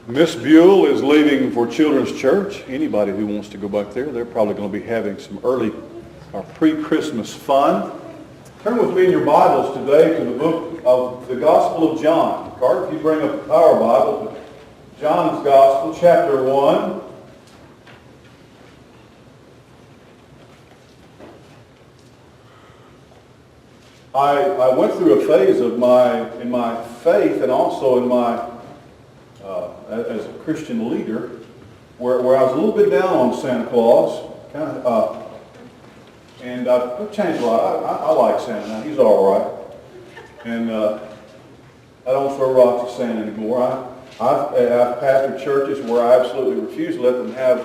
Miss Buell is leaving for Children's Church. Anybody who wants to go back there, they're probably going to be having some early or pre-Christmas fun. Turn with me in your Bibles today to the book of the Gospel of John. Carter, if you bring up the Power Bible, John's Gospel, chapter 1. I went through a phase of in my faith and also in my as a Christian leader, where I was a little bit down on Santa Claus, and I've changed a lot. I like Santa now; he's all right, and I don't throw rocks at Santa anymore. I've pastored churches where I absolutely refuse to let them have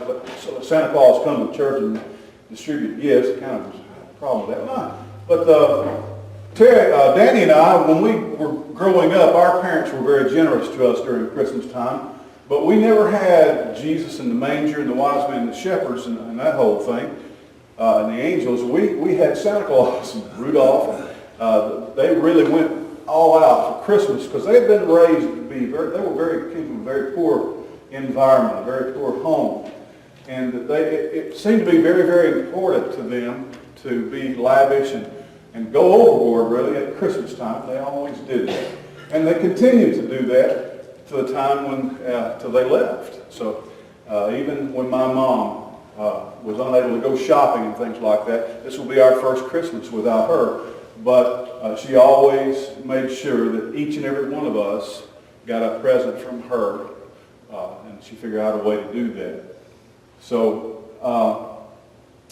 Santa Claus come to church and distribute gifts. Kind of a problem with that. But Danny and I, when we were growing up, our parents were very generous to us during Christmas time, but we never had Jesus in the manger and the wise men and the shepherds and that whole thing, and the angels. We had Santa Claus and Rudolph. They really went all out for Christmas because they had been raised to be came from a very poor environment, a very poor home, and it seemed to be very, very important to them to be lavish and go overboard, really, at Christmas time. They always did that. And they continued to do that to the time till they left. So even when my mom was unable to go shopping and things like that, this will be our first Christmas without her. But she always made sure that each and every one of us got a present from her, and she figured out a way to do that. So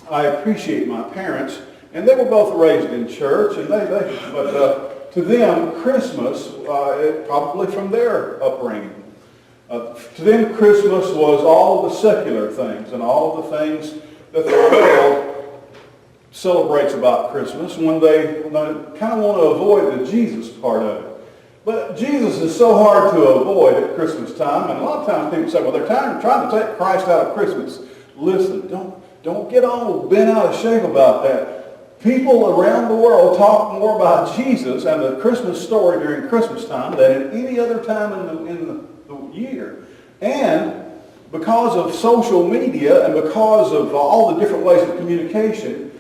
I appreciate my parents. And they were both raised in church, but to them, Christmas, probably from their upbringing, to them, Christmas was all the secular things and all the things that the world celebrates about Christmas when they kind of want to avoid the Jesus part of it. But Jesus is so hard to avoid at Christmas time, and a lot of times people say, well, they're trying to take Christ out of Christmas. Listen, don't get all bent out of shape about that. People around the world talk more about Jesus and the Christmas story during Christmas time than at any other time in the year. And because of social media and because of all the different ways of communication,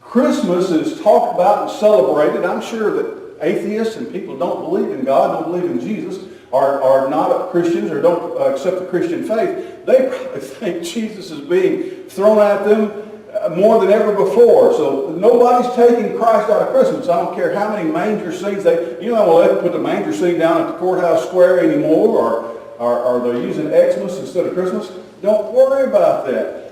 Christmas is talked about and celebrated. I'm sure that atheists and people who don't believe in God, don't believe in Jesus, are not Christians or don't accept the Christian faith. They probably think Jesus is being thrown at them more than ever before. So nobody's taking Christ out of Christmas. I don't care how many manger scenes they put the manger scene down at the courthouse square anymore, or they're using Xmas instead of Christmas. Don't worry about that.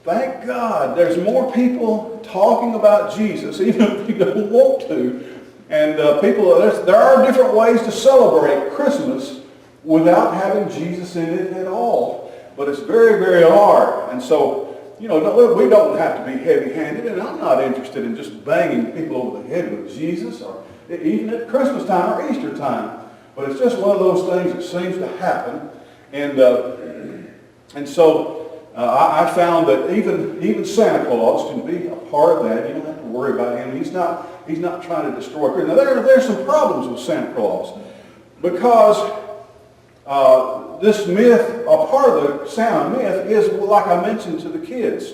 Thank God there's more people talking about Jesus, even if you don't want to. And there are different ways to celebrate Christmas without having Jesus in it at all. But it's very, very hard. And so, we don't have to be heavy-handed, and I'm not interested in just banging people over the head with Jesus, or even at Christmas time or Easter time. But it's just one of those things that seems to happen, and so I found that even Santa Claus can be a part of that. You don't have to worry about him. He's not trying to destroy Christmas. Now there's some problems with Santa Claus because this myth, a part of the Santa myth, is like I mentioned to the kids.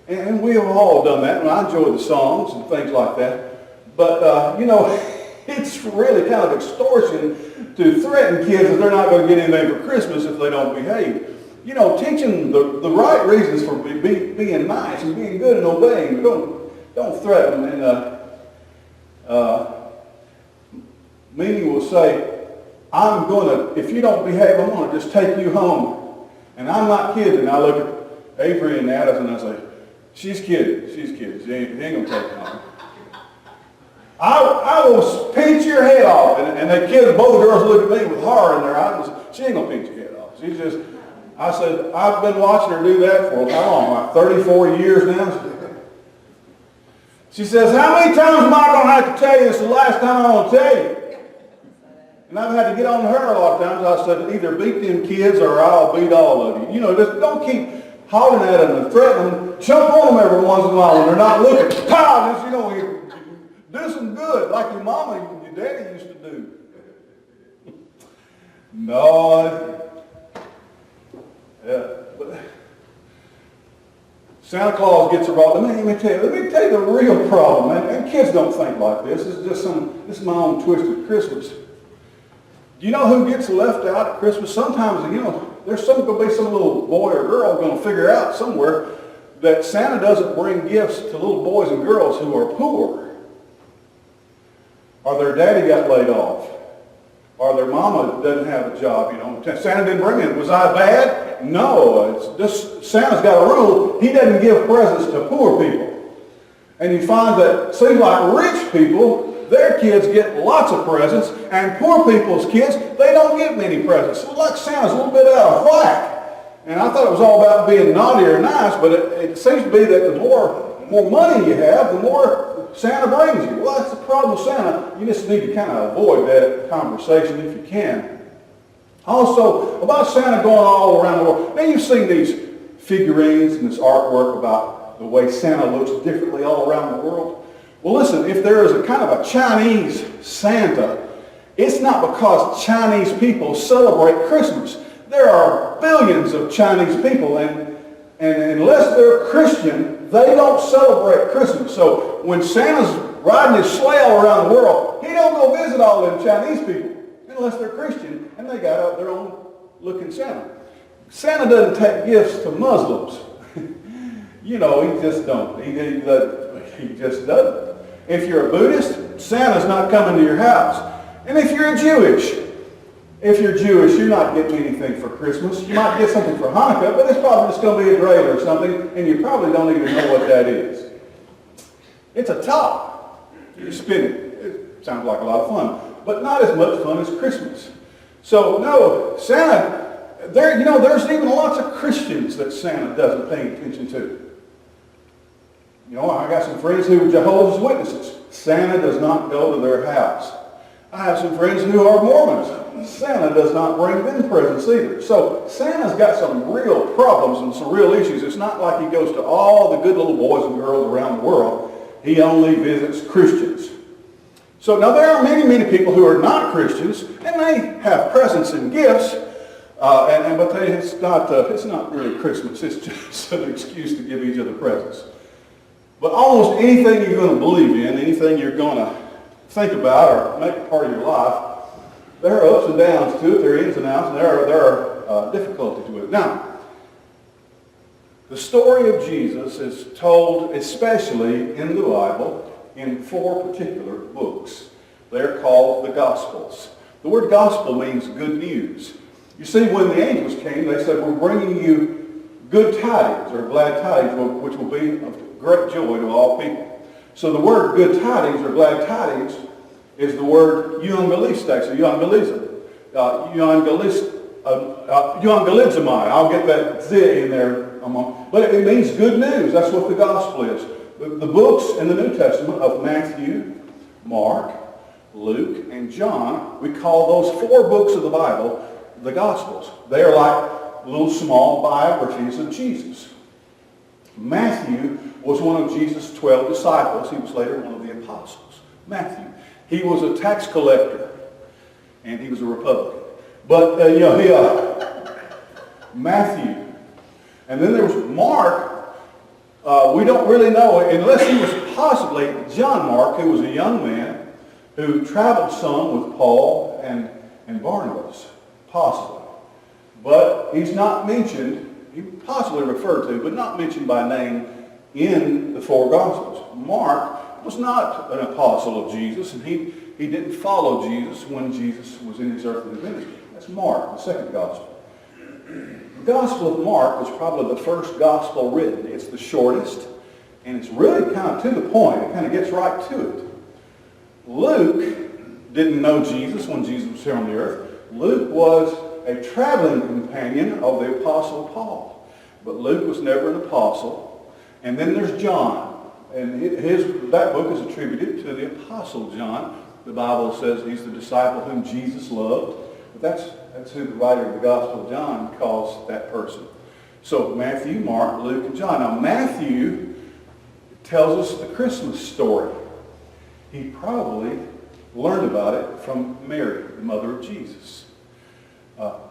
And we have all done that, and I enjoy the songs and things like that. But, it's really kind of extortion to threaten kids that they're not going to get anything for Christmas if they don't behave. Teaching the right reasons for being nice and being good and obeying. Don't threaten. And meaning will say, if you don't behave, I'm going to just take you home. And I'm not kidding. I look at Avery and Addison and I say, she's kidding. She ain't going to take you home. I will pinch your head off. And the kids, both girls look at me with horror in their eyes. She ain't going to pinch your head off. I said, I've been watching her do that for how long? Like 34 years now? She says, how many times am I going to have to tell you this is the last time I'm going to tell you? And I've had to get on her a lot of times. I said, either beat them kids or I'll beat all of you. Just don't keep hollering at them and threatening them. Jump on them every once in a while when they're not looking. Pow! Do some good like your mama and your daddy used to do. No, Santa Claus gets involved. Let me tell you the real problem. And kids don't think like this. This is my own twisted Christmas. Do you know who gets left out at Christmas? Sometimes, there's going to be some little boy or girl going to figure out somewhere that Santa doesn't bring gifts to little boys and girls who are poor. Or their daddy got laid off. Or their mama doesn't have a job, Santa didn't bring it. Was I bad? No. It's just Santa's got a rule. He doesn't give presents to poor people. And you find that it seems like rich people, their kids get lots of presents, and poor people's kids, they don't get many presents. So like Santa's a little bit out of whack. And I thought it was all about being naughty or nice, but it seems to be that the more money you have, the more Santa brings you. Well, that's the problem with Santa. You just need to kind of avoid that conversation if you can. Also, about Santa going all around the world. Now, you've seen these figurines and this artwork about the way Santa looks differently all around the world. Well, listen, if there is a kind of a Chinese Santa, it's not because Chinese people celebrate Christmas. There are billions of Chinese people, and unless they're Christian, they don't celebrate Christmas. So when Santa's riding his sleigh all around the world, he don't go visit all them Chinese people unless they're Christian and they got their own looking Santa. Santa doesn't take gifts to Muslims. He just don't. He just doesn't. If you're a Buddhist, Santa's not coming to your house. And if you're Jewish, you're not getting anything for Christmas. You might get something for Hanukkah, but it's probably just going to be a dreidel or something, and you probably don't even know what that is. It's a top. You spin it. It sounds like a lot of fun, but not as much fun as Christmas. So, no, Santa, there's even lots of Christians that Santa doesn't pay attention to. I got some friends who are Jehovah's Witnesses. Santa does not go to their house. I have some friends who are Mormons. Santa does not bring them presents either. So Santa's got some real problems and some real issues. It's not like he goes to all the good little boys and girls around the world. He only visits Christians. So now there are many, many people who are not Christians, and they have presents and gifts, but it's not really Christmas. It's just an excuse to give each other presents. But almost anything you're going to believe in, anything you're going to think about or make a part of your life, there are ups and downs to it, there are ins and outs, and there are difficulties with it. Now, the story of Jesus is told especially in the Bible in 4 particular books. They're called the Gospels. The word gospel means good news. You see, when the angels came, they said, we're bringing you good tidings, or glad tidings, which will be of great joy to all people. So the word good tidings, or glad tidings, is the word euangelistexis, or euangelizomai. I'll get that Z in there. But it means good news. That's what the gospel is. The books in the New Testament of Matthew, Mark, Luke, and John, we call those 4 books of the Bible the Gospels. They are like little small biographies of Jesus. Matthew was one of Jesus' 12 disciples. He was later one of the apostles. Matthew. He was a tax collector, and he was a Republican. But, Matthew. And then there was Mark. We don't really know, unless he was possibly John Mark, who was a young man who traveled some with Paul and Barnabas, possibly. But he's not mentioned, he possibly referred to, but not mentioned by name in the 4 Gospels. Mark was not an apostle of Jesus, and he didn't follow Jesus when Jesus was in his earthly ministry. That's Mark, the 2nd Gospel. The Gospel of Mark was probably the first gospel written. It's the shortest, and it's really kind of to the point. It kind of gets right to it. Luke didn't know Jesus when Jesus was here on the earth. Luke was a traveling companion of the Apostle Paul. But Luke was never an apostle. And then there's John. And that book is attributed to the Apostle John. The Bible says he's the disciple whom Jesus loved. But that's who the writer of the Gospel of John calls that person. So Matthew, Mark, Luke, and John. Now Matthew tells us the Christmas story. He probably learned about it from Mary, the mother of Jesus.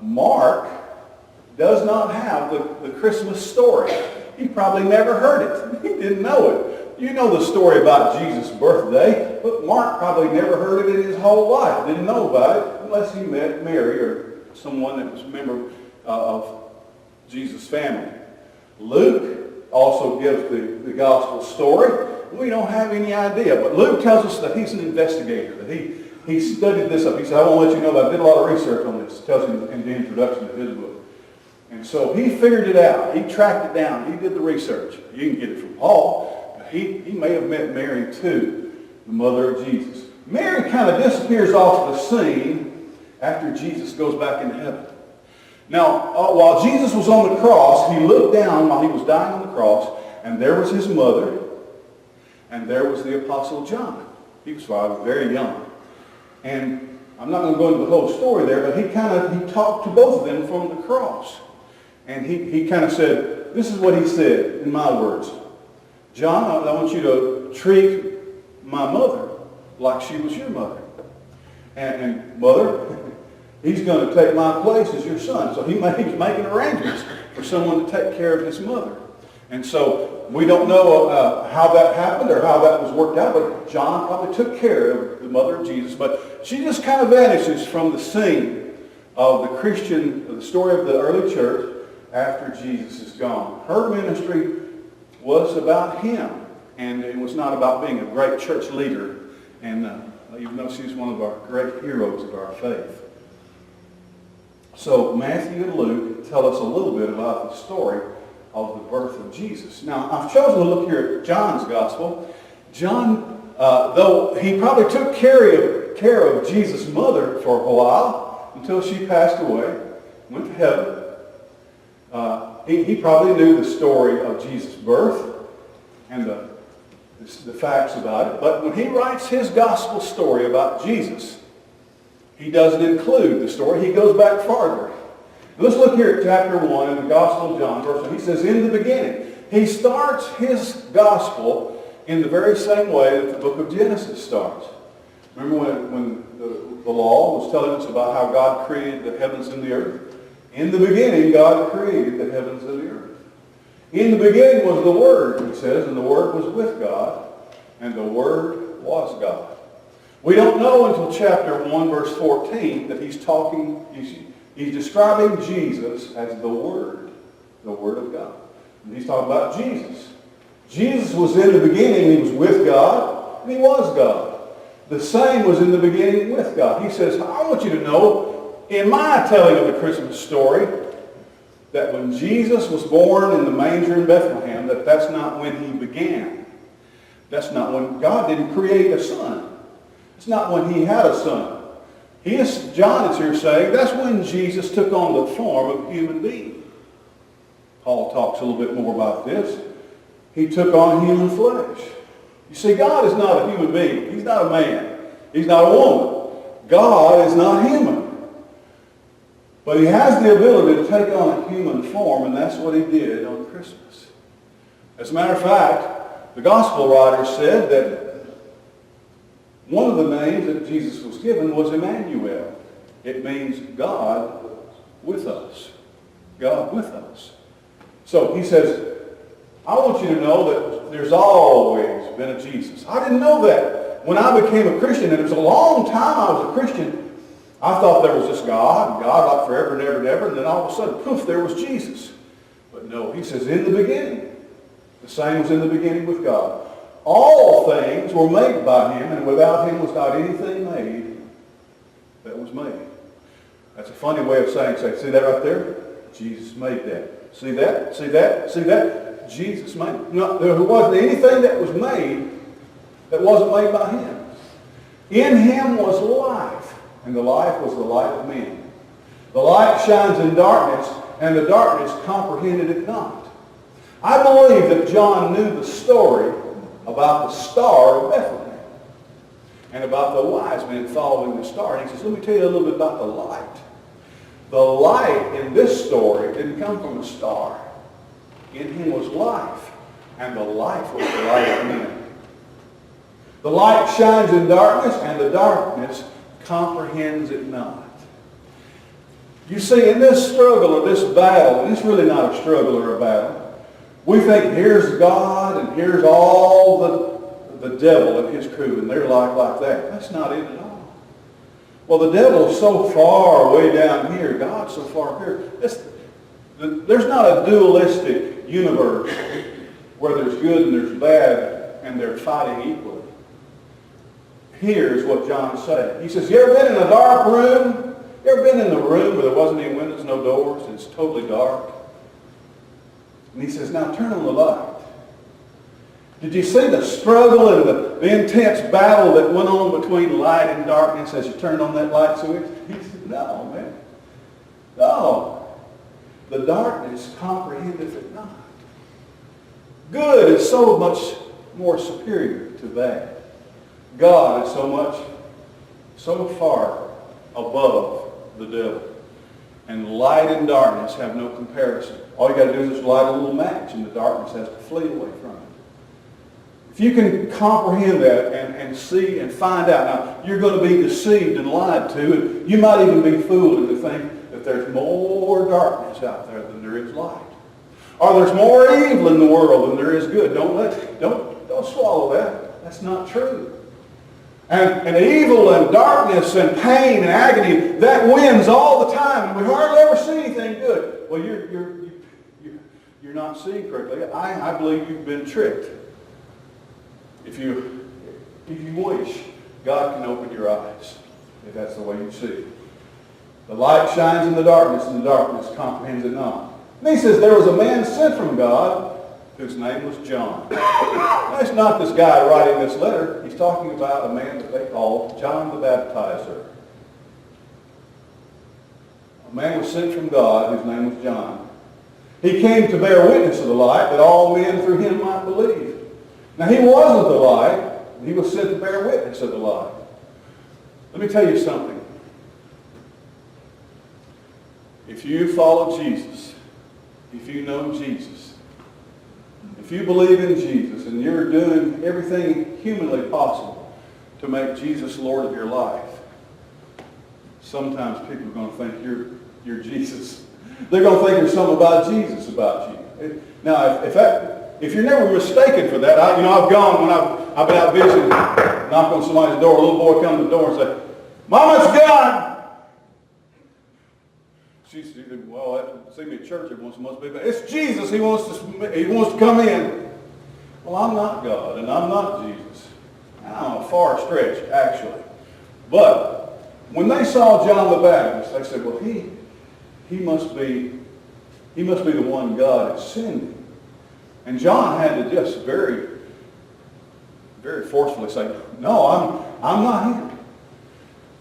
Mark does not have the Christmas story. He probably never heard it. He didn't know it. You know the story about Jesus' birthday, but Mark probably never heard it in his whole life. Didn't know about it unless he met Mary or someone that was a member of Jesus' family. Luke also gives the gospel story. We don't have any idea, but Luke tells us that he's an investigator, that he studied this up. He said, I want to let you know that I did a lot of research on this. It tells you in the introduction to his book. And so he figured it out. He tracked it down. He did the research. You can get it from Paul. He may have met Mary too, the mother of Jesus. Mary kind of disappears off the scene after Jesus goes back into heaven. Now, while Jesus was on the cross, he looked down while he was dying on the cross, and there was his mother, and there was the Apostle John. He was very young. And I'm not going to go into the whole story there, but he talked to both of them from the cross. And he kind of said, this is what he said in my words. John, I want you to treat my mother like she was your mother. And mother, he's going to take my place as your son. So he's making arrangements for someone to take care of his mother. And so we don't know how that happened or how that was worked out, but John probably took care of the mother of Jesus. But she just kind of vanishes from the scene of the story of the early church after Jesus is gone. Her ministry was about him, and it was not about being a great church leader, and even though she's one of our great heroes of our faith. So Matthew and Luke tell us a little bit about the story of the birth of Jesus. Now, I've chosen to look here at John's gospel. John, though he probably took care of Jesus' mother for a while until she passed away, went to heaven. He probably knew the story of Jesus' birth and the facts about it. But when he writes his gospel story about Jesus, he doesn't include the story. He goes back farther. Let's look here at chapter 1 in the Gospel of John, verse 1. He says, in the beginning. He starts his gospel in the very same way that the book of Genesis starts. Remember when the law was telling us about how God created the heavens and the earth? In the beginning, God created the heavens and the earth. In the beginning was the Word, he says, and the Word was with God, and the Word was God. We don't know until chapter 1, verse 14, that he's describing Jesus as the Word of God. And he's talking about Jesus. Jesus was in the beginning, he was with God, and he was God. The same was in the beginning with God. He says, I want you to know, in my telling of the Christmas story, that when Jesus was born in the manger in Bethlehem, that's not when he began. That's not when God didn't create a son. It's not when he had a son. John is here saying that's when Jesus took on the form of a human being. Paul talks a little bit more about this. He took on human flesh. You see, God is not a human being. He's not a man. He's not a woman. God is not human. But he has the ability to take on a human form, and that's what he did on Christmas. As a matter of fact, the gospel writer said that one of the names that Jesus was given was Emmanuel. It means God with us. God with us. So he says, I want you to know that there's always been a Jesus. I didn't know that. When I became a Christian, and it was a long time I was a Christian, I thought there was this God like forever and ever and ever, and then all of a sudden, poof, there was Jesus. But no, he says, in the beginning. The same was in the beginning with God. All things were made by him, and without him was not anything made that was made. That's a funny way of saying, see that right there? Jesus made that. See that? See that? See that? Jesus made it. No, there wasn't anything that was made that wasn't made by him. In him was life, and the life was the light of men. The light shines in darkness, and the darkness comprehended it not. I believe that John knew the story about the star of Bethlehem and about the wise men following the star. And he says, let me tell you a little bit about the light. The light in this story didn't come from a star. In him was life, and the life was the light of men. The light shines in darkness, and the darkness comprehends it not. You see, in this struggle or this battle, and it's really not a struggle or a battle, We think here's God and here's all the devil and his crew, and they're like that. That's not it at all. Well, the devil's so far way down here, God's so far up here. There's not a dualistic universe where there's good and there's bad and they're fighting equally. Here's what John's saying. He says, you ever been in a dark room? You ever been in a room where there wasn't any windows, no doors, and it's totally dark? And he says, now turn on the light. Did you see the struggle and the intense battle that went on between light and darkness as you turned on that light switch? He said, no, man. No. The darkness comprehendeth it not. Good is so much more superior to bad. God is so far above the devil. And light and darkness have no comparison. All you got to do is just light a little match and the darkness has to flee away from it. If you can comprehend that and see and find out, now you're going to be deceived and lied to, and you might even be fooled into think that there's more darkness out there than there is light. Or there's more evil in the world than there is good. Don't swallow that. That's not true. And evil and darkness and pain and agony, that wins all the time. And we hardly ever see anything good. Well, you're not seeing correctly. I believe you've been tricked. If you wish, God can open your eyes, if that's the way you see. The light shines in the darkness, and the darkness comprehends it not. And he says, there was a man sent from God whose name was John. Now, it's not this guy writing this letter. He's talking about a man that they called John the Baptizer. A man was sent from God whose name was John. He came to bear witness of the light that all men through him might believe. Now, he wasn't the light. He was sent to bear witness of the light. Let me tell you something. If you follow Jesus, if you know Jesus, if you believe in Jesus and you're doing everything humanly possible to make Jesus Lord of your life, sometimes people are going to think you're Jesus. They're going to think there's something about Jesus about you. Now, if you're never mistaken for that, I've gone when I've been out visiting, knock on somebody's door, a little boy come to the door and say, "Mama, it's God." She said, "Well, see me at church every once in a while, but it's Jesus. He wants to come in." Well, I'm not God, and I'm not Jesus. I'm a far stretch, actually. But when they saw John the Baptist, they said, "Well, he must be the one God is sending." And John had to just very, very forcefully say, "No, I'm not him."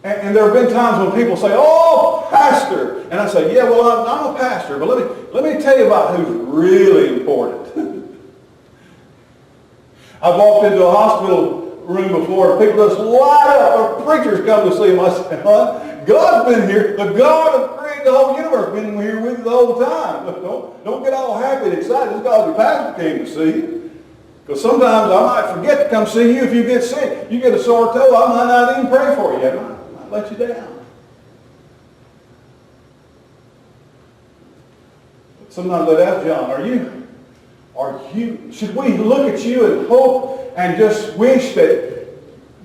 And there have been times when people say, "Oh, pastor," and I say, "Yeah, well, I'm a pastor, but let me tell you about who's really important." I've walked into a hospital room before, and people just light up, or preachers come to see them. I say, "Huh? God's been here. The God that created the whole universe been here with you the whole time. Don't get all happy and excited just because your pastor came to see you. Because sometimes I might forget to come see you if you get sick. You get a sore toe, I might not even pray for you. I might let you down." But sometimes I'd ask John, should we look at you and hope and just wish that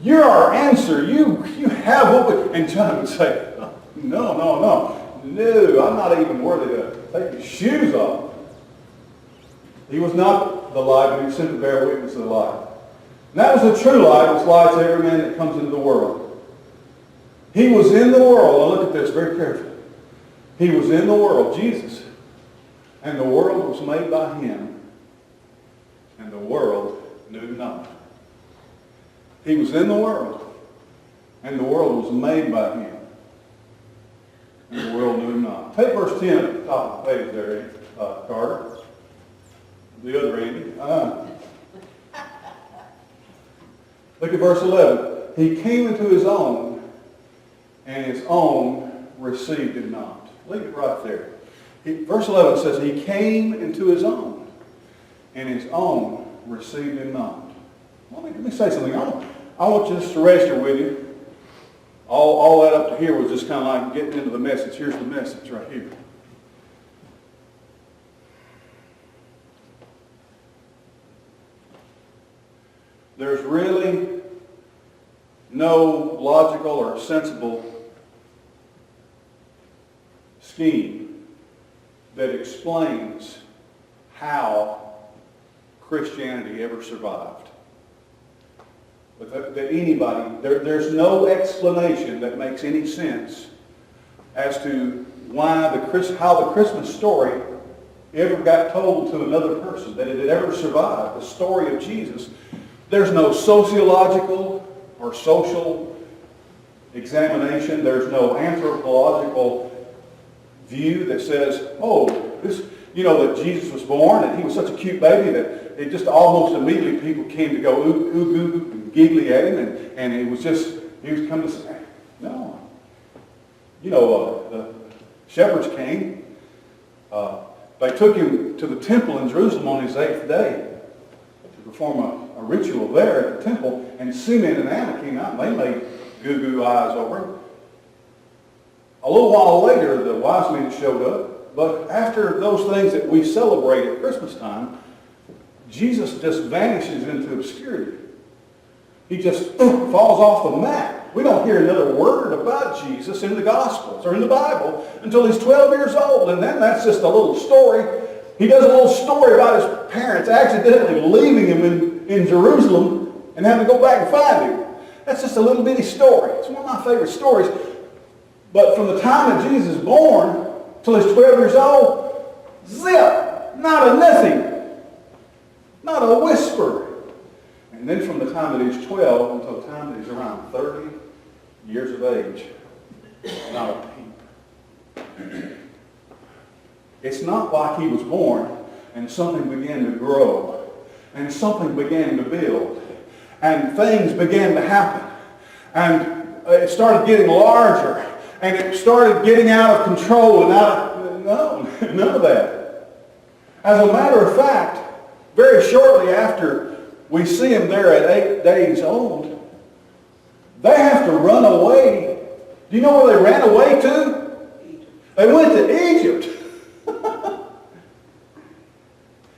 you're our answer? You have what we... And John would say, No, I'm not even worthy to take his shoes off. He was not the light, but he was sent to bear witness of the light. And that was the true light, which lights every man that comes into the world. He was in the world. Now look at this very carefully. He was in the world, Jesus. And the world was made by him. And the world knew not. He was in the world. And the world was made by him. And the world knew him not. Take verse 10 at the top of the page there, Carter. The other Andy. Look at verse 11. He came into his own, and his own received him not. Leave it right there. Verse 11 says, he came into his own, and his own received him not. Let me say something. I want you just to register with you. All that up to here was just kind of like getting into the message. Here's the message right here. there's really no logical or sensible scheme that explains how Christianity ever survived. That anybody, there's no explanation that makes any sense as to why how the Christmas story ever got told to another person, that it had ever survived, the story of Jesus. There's no sociological or social examination. There's no anthropological view that says, oh, that Jesus was born and he was such a cute baby that it just almost immediately people came to go ooh, ooh, ooh, and giggly at him, and he was coming to say, no. The shepherds came. They took him to the temple in Jerusalem on his 8th day to perform a ritual there at the temple, and Simeon and Anna came out and they made goo-goo eyes over him. A little while later, the wise men showed up, but after those things that we celebrate at Christmas time, Jesus just vanishes into obscurity. He just falls off the map. We don't hear another word about Jesus in the Gospels or in the Bible until he's 12 years old, and then that's just a little story. He does a little story about his parents accidentally leaving him in Jerusalem and having to go back and find him. That's just a little bitty story. It's one of my favorite stories. But from the time that Jesus is born till he's 12 years old, zip, not a nothing, not a whisper. And then from the time that he's 12 until the time that he's around 30 years of age, not a peep. It's not like he was born and something began to grow and something began to build and things began to happen and it started getting larger and it started getting out of control and no, none of that. As a matter of fact, very shortly after we see him there at 8 days old, they have to run away. Do you know where they ran away to? They went to Egypt.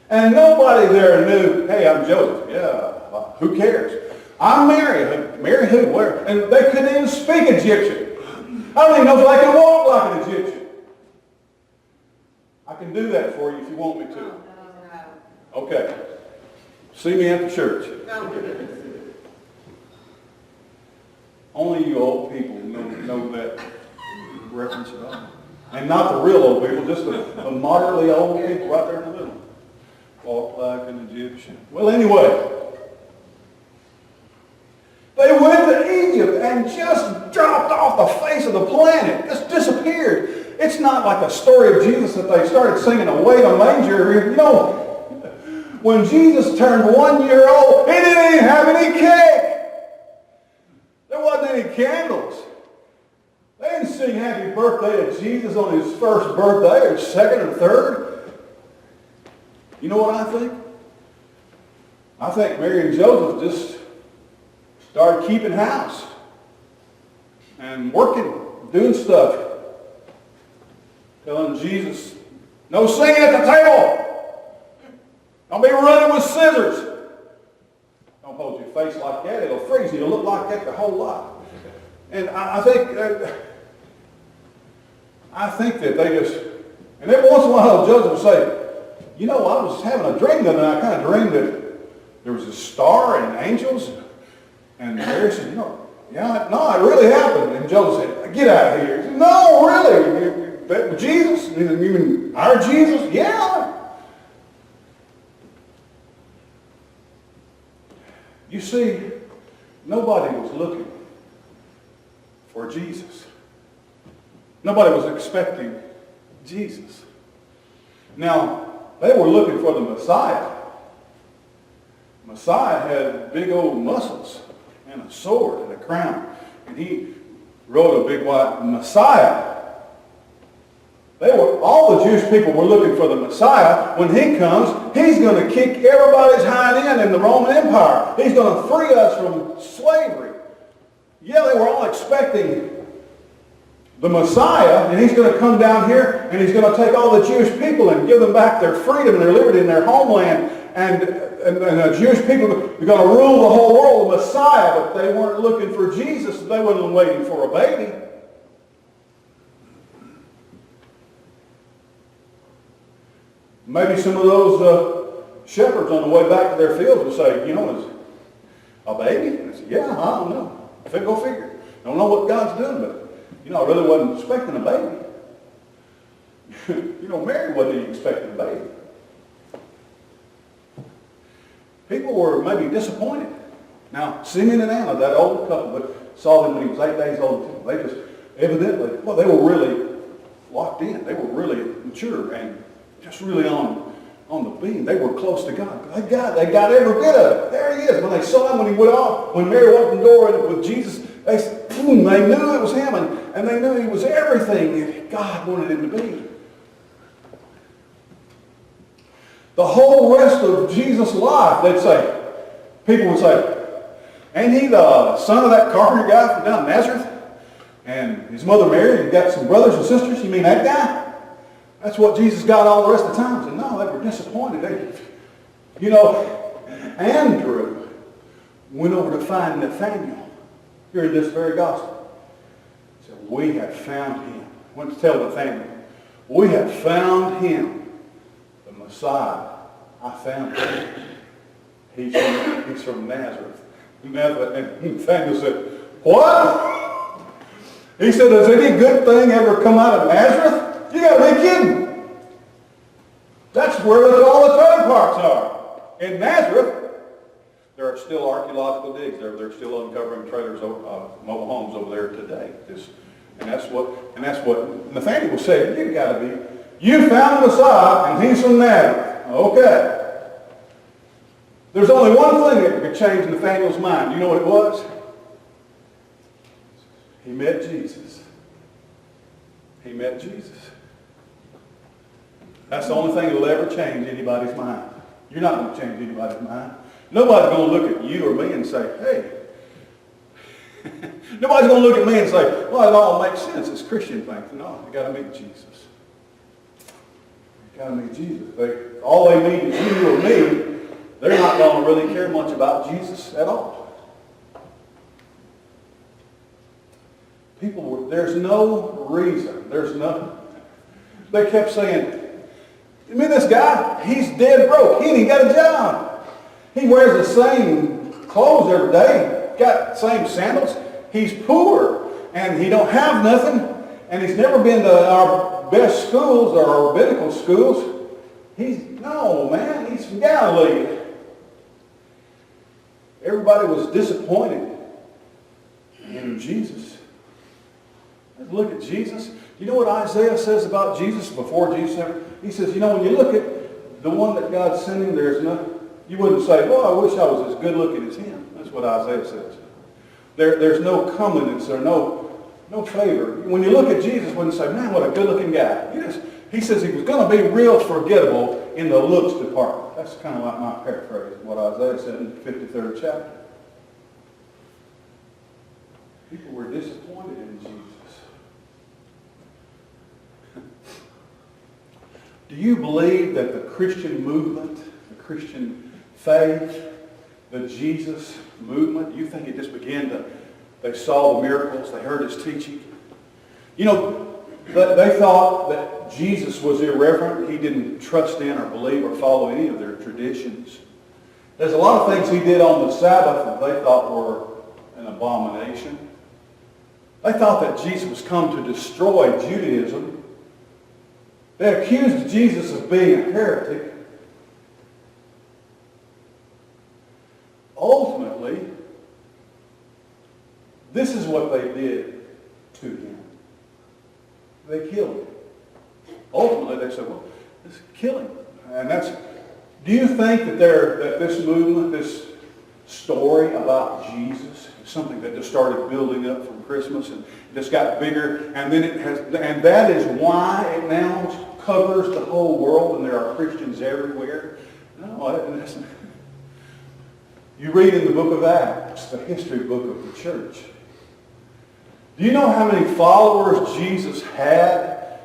And nobody there knew, hey, I'm Joseph. Yeah, who cares? I'm Mary. Mary who? Where? And they couldn't even speak Egyptian. I don't even know if I can walk like an Egyptian. I can do that for you if you want me to. Okay. See me after church. Only you old people know that reference at all. And not the real old people, just the moderately old people right there in the middle. Walk like an Egyptian. Well, anyway, they went to Egypt and just dropped off the face of the planet. Just disappeared. It's not like a story of Jesus that they started singing away on manger. When Jesus turned 1 year old, he didn't even have any cake. There wasn't any candles. They didn't sing happy birthday to Jesus on his first birthday or second or third. You know what I think? I think Mary and Joseph just started keeping house and working, doing stuff, telling Jesus, no singing at the table. Don't be running with scissors. Don't hold your face like that. It'll freeze you. You'll look like that the whole lot. And I think that they just, and every once in a while Joseph would say, I was having a dream the other night. I kind of dreamed that there was a star and angels. And Mary said, no, it really happened. And Joseph said, get out of here. He said, no, really? Jesus? You mean our Jesus? Yeah. You see, nobody was looking for Jesus. Nobody was expecting Jesus. Now, they were looking for the Messiah. Messiah had big old muscles and a sword and a crown. And he rode a big white Messiah. All the Jewish people were looking for the Messiah. When he comes, he's going to kick everybody's hind end in the Roman Empire. He's going to free us from slavery. Yeah, they were all expecting the Messiah, and he's going to come down here, and he's going to take all the Jewish people and give them back their freedom and their liberty and their homeland, And the Jewish people were going to rule the whole world, the Messiah, but they weren't looking for Jesus. They weren't waiting for a baby. Maybe some of those shepherds on the way back to their fields would say, is a baby? And I said, yeah, I don't know. Go figure. Don't know what God's doing, but, I really wasn't expecting a baby. Mary wasn't even expecting a baby. People were maybe disappointed. Now, Simeon and Anna, that old couple that saw him when he was 8 days old, they just evidently, they were really locked in. They were really mature and just really on the beam. They were close to God. They got every bit of it. There he is. When they saw him, when he went off, when Mary opened the door with Jesus, they knew it was him, and they knew he was everything that God wanted him to be. The whole rest of Jesus' life, people would say, ain't he the son of that carpenter guy from down in Nazareth? And his mother Mary, he got some brothers and sisters? You mean that guy? That's what Jesus got all the rest of the time. And no, they were disappointed. Andrew went over to find Nathanael here in this very gospel. He said, we have found him. Went to tell Nathanael, we have found him. Messiah, I found him. He's from Nazareth. And Nathanael said, what? He said, has any good thing ever come out of Nazareth? You got to be kidding. That's where all the trailer parks are. In Nazareth, there are still archaeological digs. They're still uncovering trailers, mobile homes over there today. And that's what Nathanael said. You got to be. You found the Messiah, and he's from Nazareth. Okay. There's only one thing that could change Nathanael's mind. You know what it was? He met Jesus. He met Jesus. That's the only thing that will ever change anybody's mind. You're not going to change anybody's mind. Nobody's going to look at you or me and say, hey. Nobody's going to look at me and say, well, it all makes sense. It's Christian things. No, you got to meet Jesus. Got to meet Jesus. All they meet is you or me. They're not going to really care much about Jesus at all. There's no reason. They kept saying, you mean this guy? He's dead broke. He ain't got a job. He wears the same clothes every day. Got the same sandals. He's poor. And he don't have nothing. And he's never been to our best schools or our rabbinical schools. He's from Galilee. Everybody was disappointed in Jesus. Let's look at Jesus. You know what Isaiah says about Jesus before Jesus ever? He says, when you look at the one that God sent him, you wouldn't say, well, I wish I was as good looking as him. That's what Isaiah says. There's no comeliness, there's no favor. When you look at Jesus, you wouldn't say, man, what a good looking guy. He says he was going to be real forgettable in the looks department. That's kind of like my paraphrase of what Isaiah said in the 53rd chapter. People were disappointed in Jesus. Do you believe that the Christian movement, the Christian faith, the Jesus movement, do you think it just began they saw the miracles, they heard his teaching? They thought that Jesus was irreverent. He didn't trust in or believe or follow any of their traditions. There's a lot of things he did on the Sabbath that they thought were an abomination. They thought that Jesus was come to destroy Judaism. They accused Jesus of being a heretic. Ultimately, this is what they did to him. They killed him. Ultimately, they said, well, let's kill him. And do you think that this movement, this story about Jesus, is something that just started building up from Christmas and just got bigger, and then and that is why it now covers the whole world and there are Christians everywhere? No, you read in the book of Acts, the history book of the church. Do you know how many followers Jesus had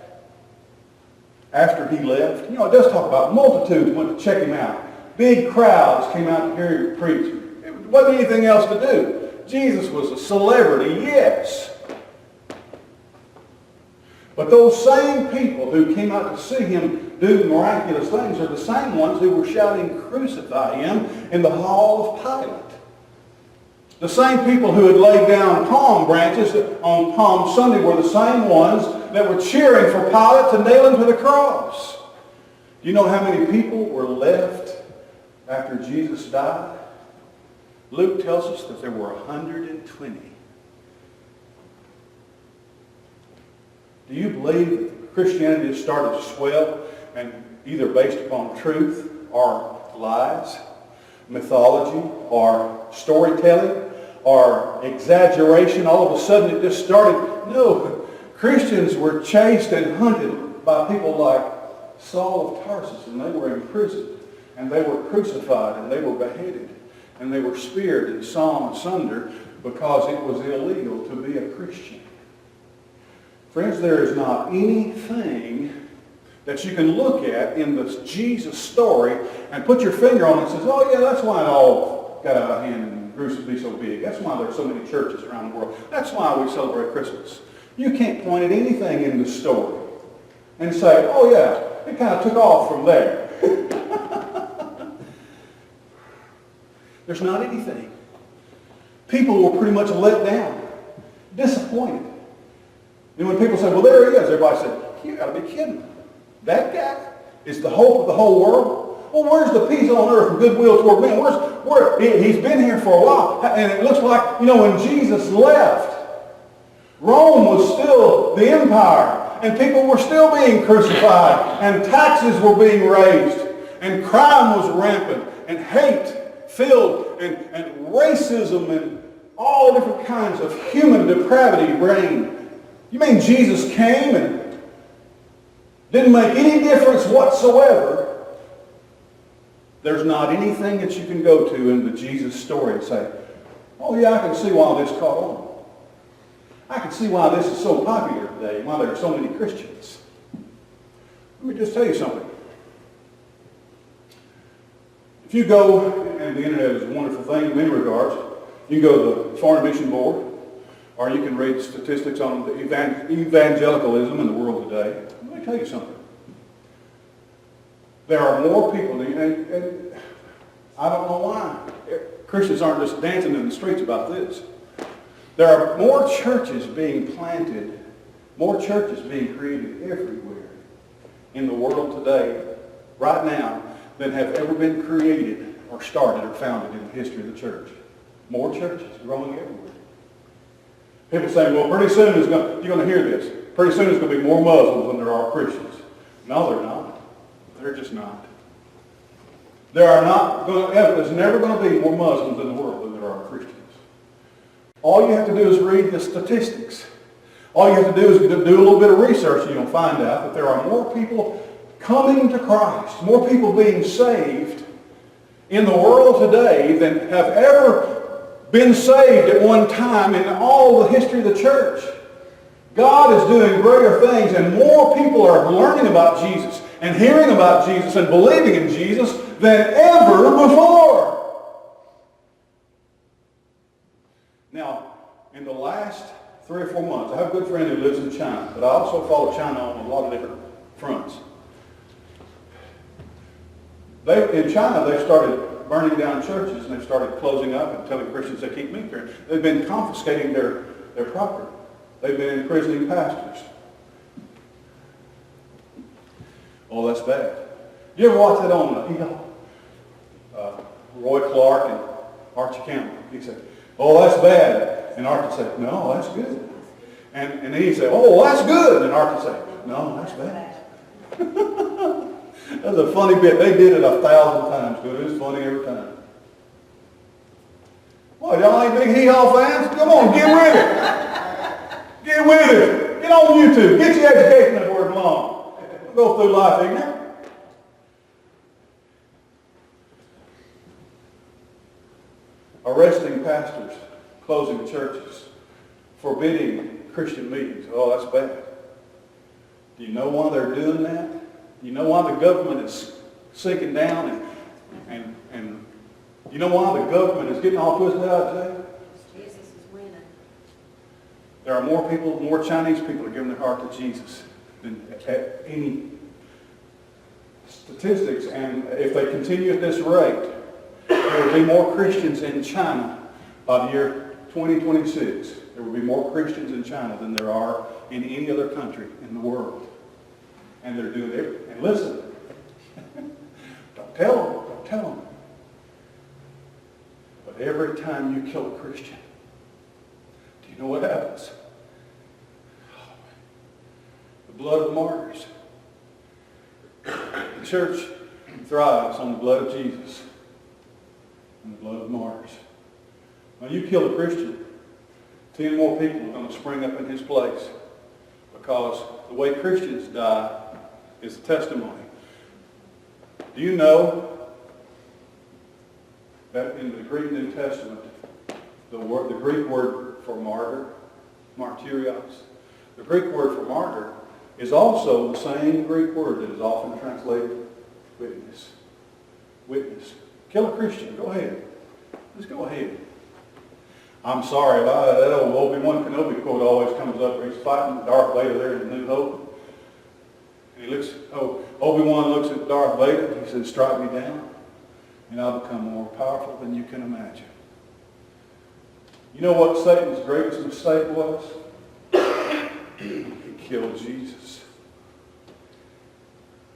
after he left? It does talk about multitudes went to check him out. Big crowds came out to hear him preach. There wasn't anything else to do. Jesus was a celebrity, yes. But those same people who came out to see him do miraculous things are the same ones who were shouting, "Crucify him," in the hall of Pilate. The same people who had laid down palm branches on Palm Sunday were the same ones that were cheering for Pilate to nail him to the cross. Do you know how many people were left after Jesus died? Luke tells us that there were 120. Do you believe that Christianity has started to swell and either based upon truth or lies, mythology or storytelling or exaggeration? All of a sudden it just started. No, Christians were chased and hunted by people like Saul of Tarsus, and they were imprisoned, and they were crucified, and they were beheaded, and they were speared and sawn asunder because it was illegal to be a Christian. Friends, there is not anything that you can look at in this Jesus story and put your finger on it and says, "Oh yeah, that's why it all got out of hand and grew to be so big. That's why there's so many churches around the world. That's why we celebrate Christmas." You can't point at anything in the story and say, "Oh yeah, it kind of took off from there." There's not anything. People were pretty much let down, disappointed. And when people say, "Well, there he is," everybody said, "You got to be kidding. That guy is the hope of the whole world? Well, where's the peace on earth and goodwill toward men? He's been here for a while." And it looks like, when Jesus left, Rome was still the empire, and people were still being crucified, and taxes were being raised, and crime was rampant, and hate filled, and racism, and all different kinds of human depravity reigned. You mean Jesus came and didn't make any difference whatsoever? There's not anything that you can go to in the Jesus story and say, "Oh yeah, I can see why this caught on. I can see why this is so popular today, and why there are so many Christians." Let me just tell you something. If you go, and the internet is a wonderful thing in many regards, you can go to the Foreign Mission Board, or you can read statistics on the evangelicalism in the world today. Let me tell you something. There are more people, and I don't know why Christians aren't just dancing in the streets about this. There are more churches being planted, more churches being created everywhere in the world today, right now, than have ever been created or started or founded in the history of the church. More churches growing everywhere. People say, "Well, pretty soon you're going to hear this. Pretty soon there's going to be more Muslims than there are Christians." No, they're not. They're just not. There's never going to be more Muslims in the world than there are Christians. All you have to do is read the statistics. All you have to do is do a little bit of research, and you'll find out that there are more people coming to Christ, more people being saved in the world today than have ever been saved at one time in all the history of the church. God is doing greater things, and more people are learning about Jesus and hearing about Jesus and believing in Jesus than ever before. Now, in the last 3 or 4 months, I have a good friend who lives in China, but I also follow China on a lot of different fronts. In China, they started burning down churches, and they started closing up and telling Christians they can't meet there. They've been confiscating their property. They've been imprisoning pastors. Oh, that's bad. Do you ever watch that on Roy Clark and Archie Campbell? He said, "Oh, that's bad." And Archie said, "No, that's good." And then he'd say, "Oh, that's good." And Archie said, "No, that's bad." That's a funny bit. They did it 1,000 times, but it was funny every time. Well, y'all ain't big hee-haw fans? Come on, get with it. Get with it. Get on YouTube. Get your education that's where it belongs. Don't go through life ignorant. Arresting pastors, closing churches, forbidding Christian meetings. Oh, that's bad. Do you know why they're doing that? Do you know why the government is sinking down and And you know why the government is getting all twisted out today? Jesus is winning. There are more people, more Chinese people are giving their heart to Jesus than at any statistics. And if they continue at this rate, there will be more Christians in China by the year 2026. There will be more Christians in China than there are in any other country in the world. And they're doing it. And listen, don't tell them. But every time you kill a Christian, do you know what happens? The blood of the martyrs. The church thrives on the blood of Jesus and the blood of martyrs. When you kill a Christian, 10 more people are going to spring up in his place, because the way Christians die is a testimony. Do you know that in the Greek New Testament, the Greek word for martyr, martyrios, the Greek word for martyr is also the same Greek word that is often translated witness. Witness. Kill a Christian. Go ahead. Just go ahead. I'm sorry, that old Obi-Wan Kenobi quote always comes up where he's fighting Darth Vader there in New Hope. And Obi-Wan looks at Darth Vader and he says, "Strike me down, and I'll become more powerful than you can imagine." You know what Satan's greatest mistake was? He killed Jesus.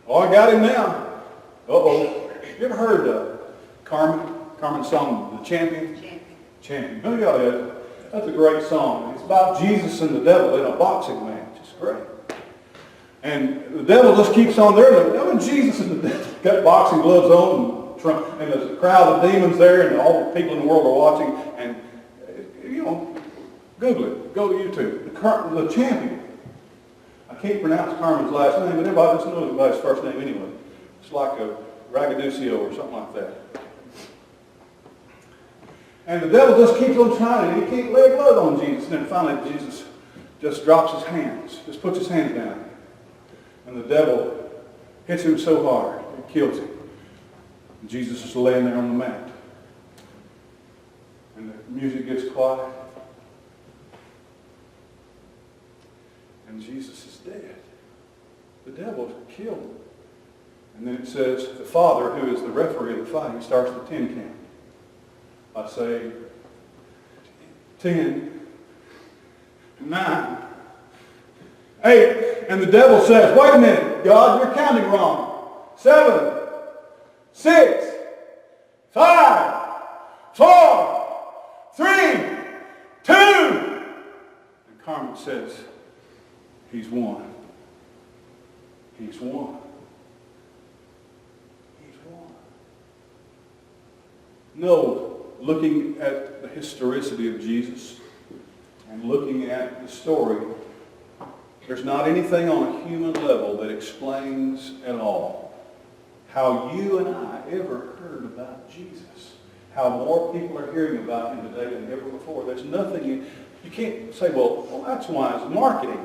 Oh, I got him now. Uh-oh. You ever heard Carmen's song, The Champion? Champion. Oh, yeah, that's a great song. It's about Jesus and the devil in a boxing match. It's great. And the devil just keeps on there. And Jesus and the devil got boxing gloves on, and there's a crowd of demons there, and all the people in the world are watching. And, Google it. Go to YouTube. The Champion. I can't pronounce Carmen's last name, but everybody just knows everybody's first name anyway. It's like a Raggaducio or something like that. And the devil just keeps on trying, and he can't lay a glove on Jesus. And then finally Jesus just drops his hands, just puts his hands down. And the devil hits him so hard, it kills him. And Jesus is laying there on the mat. And the music gets quiet. And Jesus is dead. The devil killed him. And then it says, the Father, who is the referee of the fight, he starts the 10 count. I say 10, 9, 8, and the devil says, "Wait a minute, God, you're counting wrong. 7, 6, 5, 4, 3, 2. And Carmen says, "He's won. He's won. He's won." No. Looking at the historicity of Jesus and looking at the story, there's not anything on a human level that explains at all how you and I ever heard about Jesus, how more people are hearing about him today than ever before. There's nothing you can't say, well, that's why it's marketing.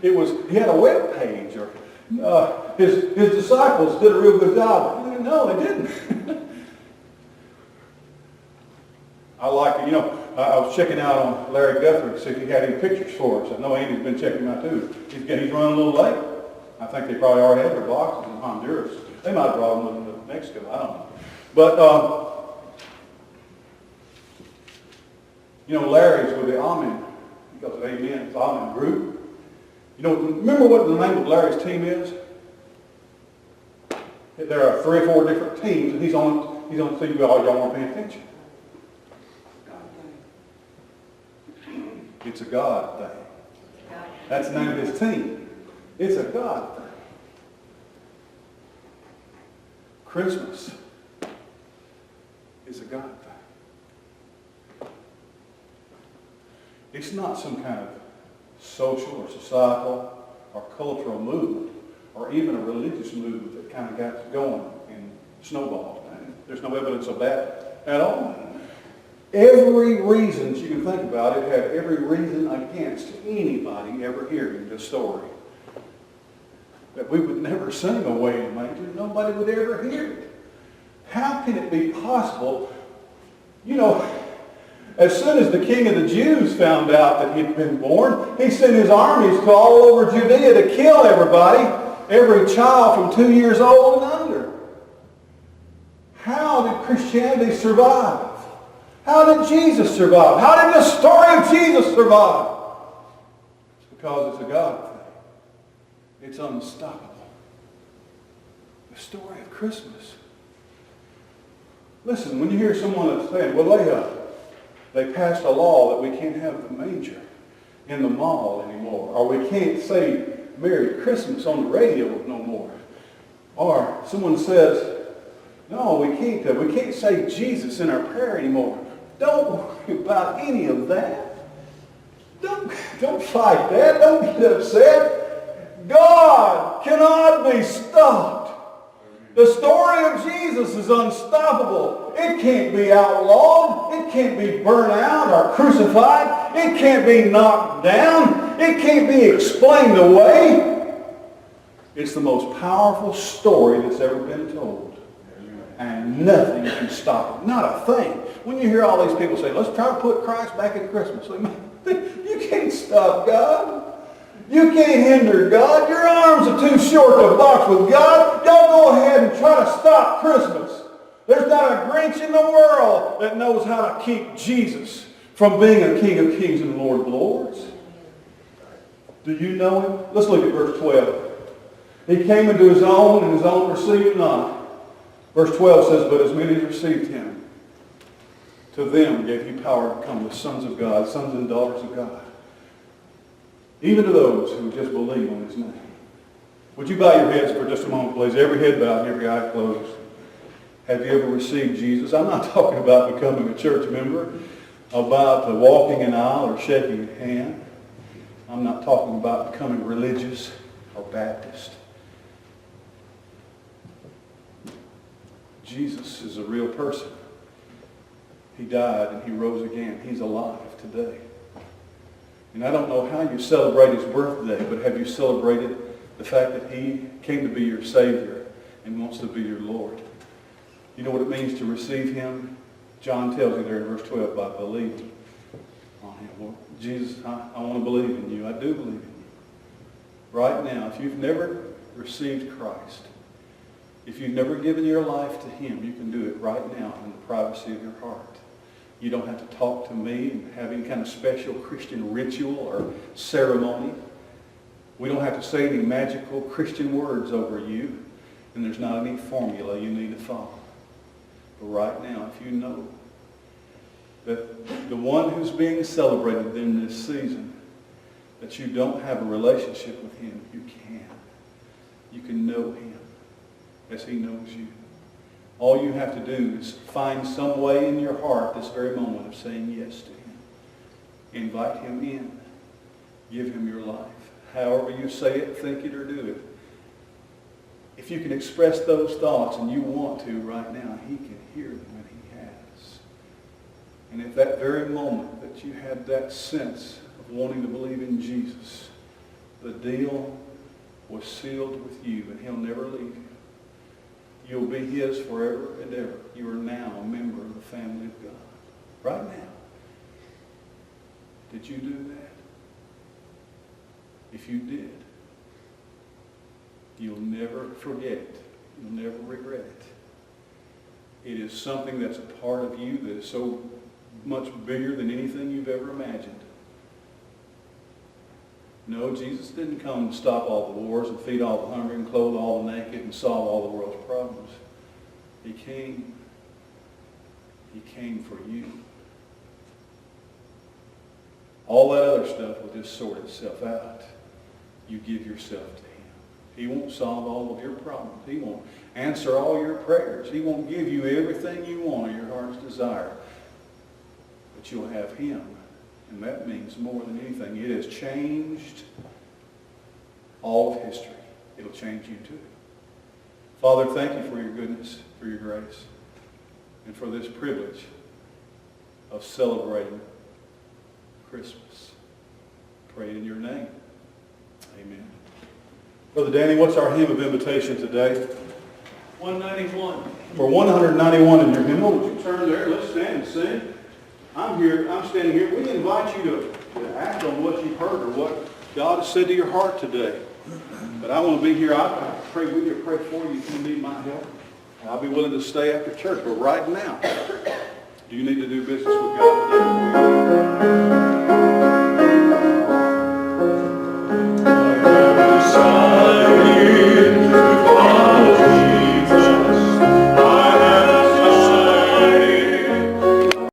He had a web page, or his disciples did a real good job. No, they didn't. I was checking out on Larry Guthrie to see if he had any pictures for us. I know Andy's been checking them out too. He's running a little late. I think they probably already had their boxes in Honduras. They might have brought them to Mexico. I don't know. But, Larry's with the Amen. He goes, "Amen." It's Amen group. Remember what the name of Larry's team is? There are 3 or 4 different teams, and he's on the team. Y'all weren't paying attention. It's a God thing. That's the name of his team. It's a God thing. Christmas is a God thing. It's not some kind of social or societal or cultural movement or even a religious movement that kind of got going and snowballed. There's no evidence of that at all. Every reason you can think about it had every reason against anybody ever hearing this story. That we would never sing "Away in the Manger." Nobody would ever hear it. How can it be possible? You know, as soon as the king of the Jews found out that he'd been born, he sent his armies to all over Judea to kill everybody, every child from 2 years old and under. How did Christianity survive? How did Jesus survive? How did the story of Jesus survive? It's because it's a God thing. It's unstoppable. The story of Christmas. Listen, when you hear someone that's saying, well, they passed a law that we can't have the manger in the mall anymore, or we can't say Merry Christmas on the radio no more, or someone says, no, we can't say Jesus in our prayer anymore. Don't worry about any of that. Don't fight that. Don't get upset. God cannot be stopped. The story of Jesus is unstoppable. It can't be outlawed. It can't be burnt out or crucified. It can't be knocked down. It can't be explained away. It's the most powerful story that's ever been told. And nothing can stop it. Not a thing. When you hear all these people say, let's try to put Christ back at Christmas. You can't stop God. You can't hinder God. Your arms are too short to box with God. Don't go ahead and try to stop Christmas. There's not a Grinch in the world that knows how to keep Jesus from being a King of Kings and Lord of Lords. Do you know him? Let's look at verse 12. He came into his own, and his own received him not. Verse 12 says, but as many as received him, to them gave he power to become the sons of God, sons and daughters of God. Even to those who just believe on his name. Would you bow your heads for just a moment, please? Every head bowed and every eye closed. Have you ever received Jesus? I'm not talking about becoming a church member, about walking an aisle or shaking a hand. I'm not talking about becoming religious or Baptist. Jesus is a real person. He died and he rose again. He's alive today. And I don't know how you celebrate his birthday, but have you celebrated the fact that he came to be your Savior and wants to be your Lord? You know what it means to receive him? John tells you there in verse 12, by believing on him. Well, Jesus, I want to believe in you. I do believe in you. Right now, if you've never received Christ, if you've never given your life to him, you can do it right now in the privacy of your heart. You don't have to talk to me and have any kind of special Christian ritual or ceremony. We don't have to say any magical Christian words over you, and there's not any formula you need to follow. But right now, if you know that the one who's being celebrated in this season, that you don't have a relationship with him, you can. You can know him as he knows you. All you have to do is find some way in your heart this very moment of saying yes to him. Invite him in. Give him your life. However you say it, think it, or do it. If you can express those thoughts and you want to right now, he can hear them when he has. And at that very moment that you had that sense of wanting to believe in Jesus, the deal was sealed with you, and he'll never leave you. You'll be his forever and ever. You are now a member of the family of God. Right now. Did you do that? If you did, you'll never forget it. You'll never regret it. It is something that's a part of you that is so much bigger than anything you've ever imagined. No, Jesus didn't come to stop all the wars and feed all the hungry and clothe all the naked and solve all the world's problems. He came for you. All that other stuff will just sort itself out. You give yourself to him. He won't solve all of your problems. He won't answer all your prayers. He won't give you everything you want or your heart's desire. But you'll have him. And that means more than anything. It has changed all of history. It'll change you too. Father, thank you for your goodness, for your grace, and for this privilege of celebrating Christmas. Pray in your name. Amen. Brother Danny, what's our hymn of invitation today? 191. For 191 in your hymnal, would you turn there? Let's stand and sing. I'm standing here. We invite you to act on what you've heard or what God has said to your heart today. But I want to be here. I pray with you, pray for you if you need my help. I'll be willing to stay after church. But right now, do you need to do business with God today?